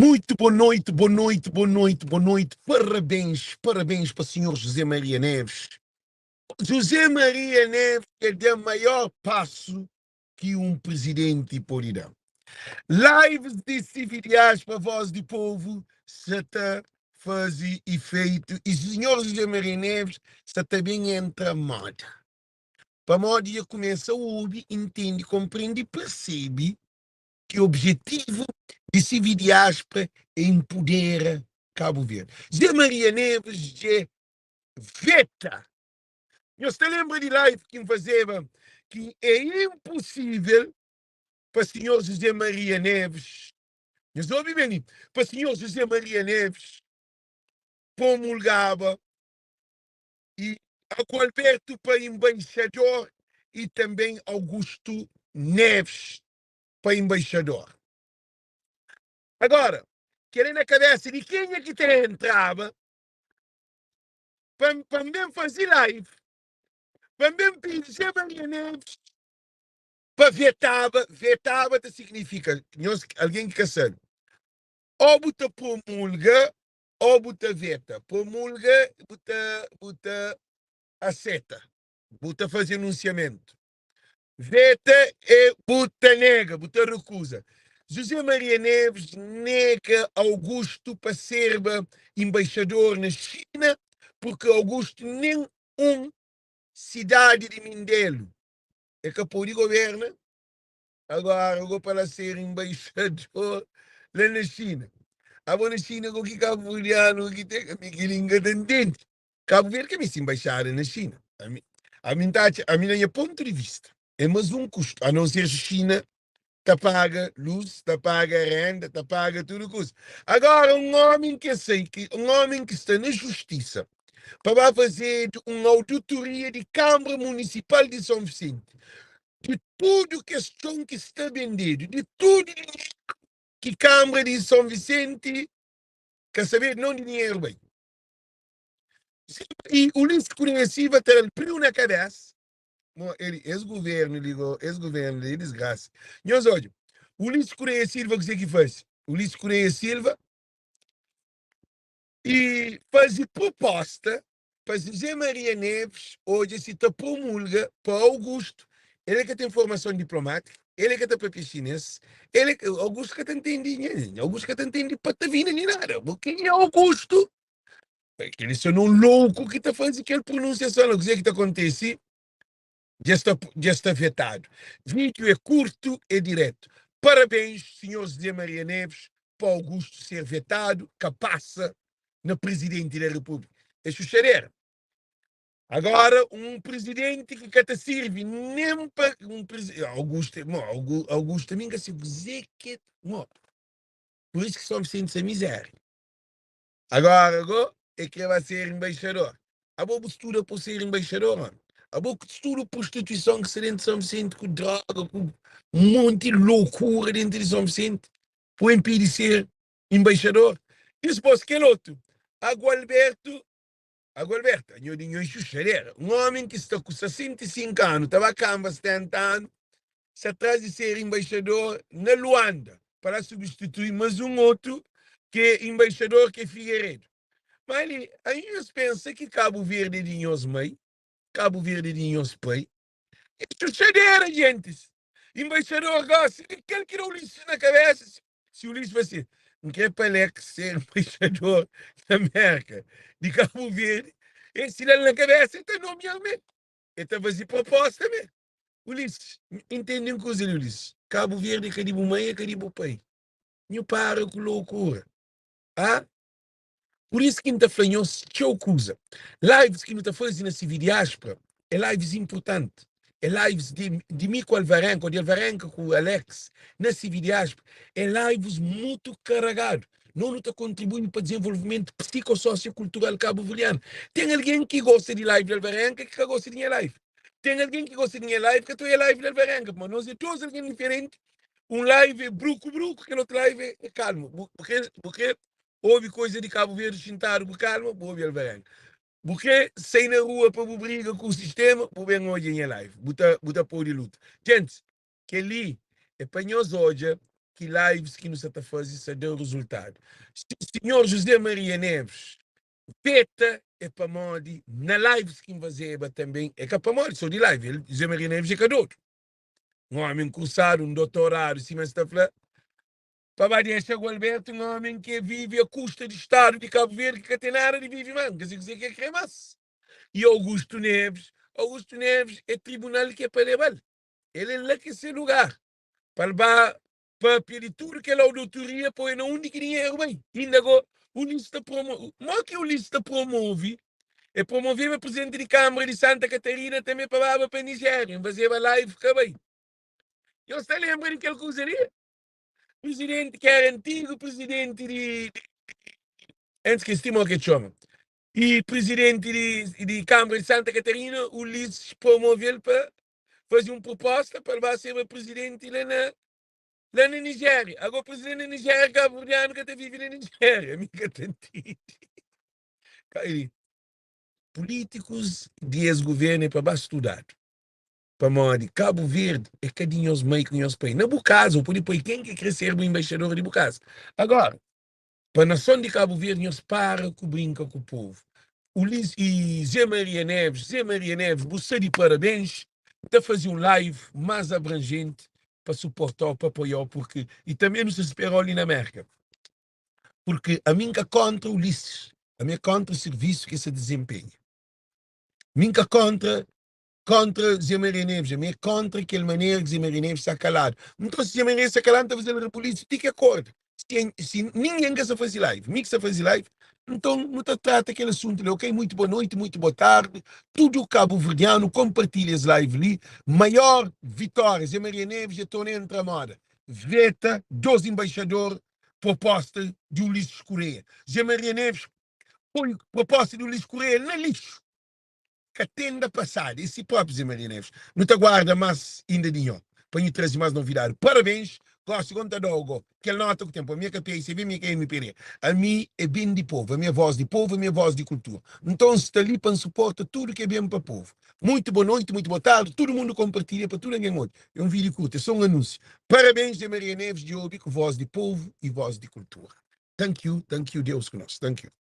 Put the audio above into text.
Muito boa noite, boa noite, boa noite, boa noite. Parabéns, parabéns para o senhor José Maria Neves. José Maria Neves é o maior passo que um presidente pode dar. Lives de civilidade para a voz do povo se está fazendo efeito. E o senhor José Maria Neves está também entra moda. Para moda já começa a ouvir, entende, compreende e percebe que o objetivo de civilidade é empoderar Cabo Verde. José Maria Neves é veta. Você lembra de live que fazia que é impossível para o senhor José Maria Neves, você ouve bem, para o senhor José Maria Neves promulgava e Alberto para embaixador e também Augusto Neves para embaixador. Agora, querendo na cabeça de quem é que entrava para mim fazer live, para mim pedir José Maria Neves, para vetava significa, alguém que quer saber, ou buta promulga, ou buta veta. Promulga, buta aceita, buta fazer anunciamento. Veta é buta nega, buta recusa. José Maria Neves nega Augusto para ser embaixador na China, porque Augusto nem cidade de Mindelo é capaz de governo. Agora eu vou para ser embaixador lá na China. Agora na China, o que Cabo Verdeano, que tem que língua dentro. Cabo Verde que é minha embaixada na China. A minha ponto de vista é mais um custo, a não ser a China te paga luz, te paga renda, te paga tudo coisa. Agora, um homem que está na justiça para fazer uma auditoria de Câmara Municipal de São Vicente, de tudo questão que está vendendo, de tudo que Câmara de São Vicente quer saber, não de dinheiro bem. E o lixo conhecido ter o prio na cabeça, ele, ex-governo, de desgraça. Nós olha, o Ulisses Correia Silva, o que você que faz? O Ulisses Correia Silva e faz proposta para José Maria Neves, hoje se te promulga para Augusto. Ele é que tem formação diplomática, ele é que tem papel chinês, Augusto que tem dinheiro, Augusto que tem patavina nem nada. Quem é Augusto? Ele é um louco que está fazendo aquela pronunciação, o que é que acontece? Já está vetado. Vídeo é curto e direto. Parabéns, senhor José Maria Neves, para Augusto ser vetado, que passa na presidente da República. É chuchareira. Agora, um presidente que te serve nem para um presidente. Augusto também que se dizer que. Por isso que somos sem essa miséria. Agora é que vai ser embaixador. A boa postura para ser embaixador, mano. A boa postura prostituição que se dentro de São Vicente, com droga, com um monte de loucura dentro de São Vicente, para impedir de ser embaixador. Isso posso que é outro. Agualberto, eu chuchareira. Um homem que está com 65 anos, estava cá há 70 anos, se atrás de ser embaixador na Luanda, para substituir mais um outro que é embaixador que é Figueiredo. Mas aí eles pensam que Cabo Verde tinha os mãe, Cabo Verde tinha os pai. Isso chadeira, gente. Embaixador gosta, quer que o Ulisses na cabeça. Se o Ulisses vai ser, não quer Pelex ser embaixador da América, de Cabo Verde, esse lá na cabeça, então nomeamento. Então vai ser proposta mesmo. Ulisses, entende uma coisa, Ulisses? Cabo Verde é caribo mãe, é caribo pai. Não para com loucura. Ah? Por isso que não está falando que coisa. Lives que não está fazendo na civil diáspora é lives importantes. É lives de Mico Alvarenga, de Alvarenga com o Alex, na civil diáspora. É lives muito carregado. Não está contribuindo para o desenvolvimento psicossociocultural cabo-verdiano. Tem alguém que gosta de live de Alvarenga que gosta de minha live. Tem alguém que gosta de minha live que tem live de Alvarenga. Mas nós somos alguém diferente. Um live é bruco, que outro live é calmo. Porque houve coisa de Cabo Verde sentado com calma, houve Alvarenga. Porque sair na rua para briga com o sistema, vou ver hoje em live. Buta pôr de luta. Gente, que ali é para nós hoje que lives que nos está fazendo, isso deu resultado. Senhor José Maria Neves, peta é para modi, na lives que fazia também, é que é para modi, só de live, José Maria Neves é cador. Um homem cursado, um doutorado, se mas está falando, para deixar o Alberto, um homem que vive a custa do Estado de Cabo Verde, que tem nada de viver, mano, quer dizer que é cremasse. E Augusto Neves é tribunal que é para levar. Ele é lá que esse lugar. Para pedir tudo que a auditoria põe na única dinheiro, bem. Ainda agora, o lista promove. Não que o lista promove, é promover o presidente de Câmara de Santa Catarina também para a Nigéria. Fazer a live, que bem. Eu estou lembrando de que ele coisaria. Presidente que era antigo, presidente antes que estimou que chama. E presidente de Câmara de Santa Catarina, o Ulisses promoveu para fazer uma proposta para ser o presidente lá na Nigéria. Agora o presidente da Nigéria, cabo-verdiano, que está vivendo na Nigéria. Amiga, políticos de ex-governo para estudar. Para modo Cabo Verde é cadinho os meio com os país. Não é o caso, por depois quem quer crescer o embaixador de Bucaso. Agora, para a nação de Cabo Verde, nós para que brinca com o povo. Ulisses e Zé Maria Neves, você de parabéns, está fazendo um live mais abrangente para suportar, para apoiar, porque, e também não se espera ali na América, porque a minha contra Ulisses, a minha contra o serviço que se desempenha, minha contra Zé Maria Neves, a minha contra aquela maneira que Zé Maria Neves está calado. Então, se Zé Maria Neves está calado, está fazendo a polícia, tem que acordar. Se ninguém quer fazer live, mim que fazer live, então não trata aquele assunto ali, ok? Muito boa noite, muito boa tarde. Tudo o cabo-verdiano compartilha as lives ali. Maior vitória, Zé Maria Neves, estou entre a moda. Veta dos embaixadores, proposta de Ulisses Correia. Zé Maria Neves põe proposta de Ulisses Correia na lixo. Que tenda passada, esse próprio Zé Maria Neves. Não te aguarda mais ainda nenhum. Para eu trazer mais novidade. Parabéns. Gosto de contar algo. Que ele nota que o tempo. A minha cabeça, a minha MP. A mim é bem de povo. A minha voz de povo, a minha voz de cultura. Então, está ali para suportar tudo que é bem para o povo. Muito boa noite, muito boa tarde. Todo mundo compartilha para todo ninguém outro. É um vídeo curto, é só um anúncio. Parabéns, Zé Maria Neves, de ouvir com voz de povo e voz de cultura. Thank you, Deus conosco. Thank you.